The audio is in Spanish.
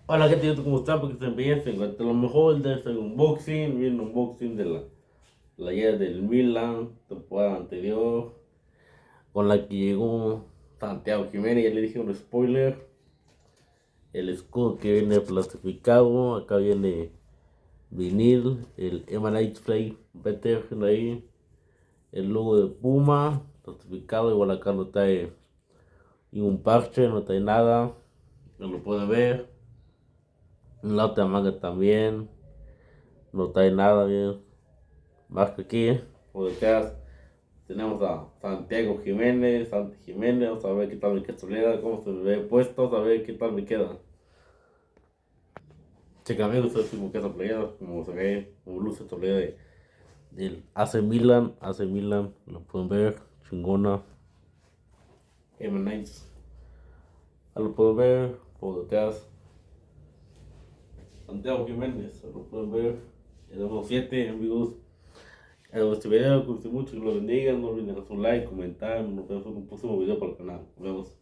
Hola gente, ¿cómo están? Porque están bien, se encuentra lo mejor de este unboxing, viene un unboxing de la playera del Milan, temporada anterior, con la que llegó Santiago Jiménez, ya le dije un spoiler, el escudo que viene plastificado, acá viene vinil, el Emanite Fly Better ahí, el logo de Puma, plastificado, igual acá no trae ningún parche, no trae nada, no lo puede ver, en la otra manga también, no trae nada bien. Más que aquí, por detrás, tenemos a Santiago Jiménez, Santi Jiménez, vamos a ver qué tal me queda Solera, cómo se me ve puesto, vamos a ver qué tal me queda. Checa amigos, es como que esa playera, como se ve, como luce esta playera del AC Milan, lo pueden ver, chingona, M&M's, lo pueden ver, por detrás, Santiago Jiménez, lo pueden ver, tenemos 7 amigos. Este video, cuídense mucho, que lo bendiga, no olviden dejar su like, comentar, nos vemos en un próximo video para el canal, nos vemos.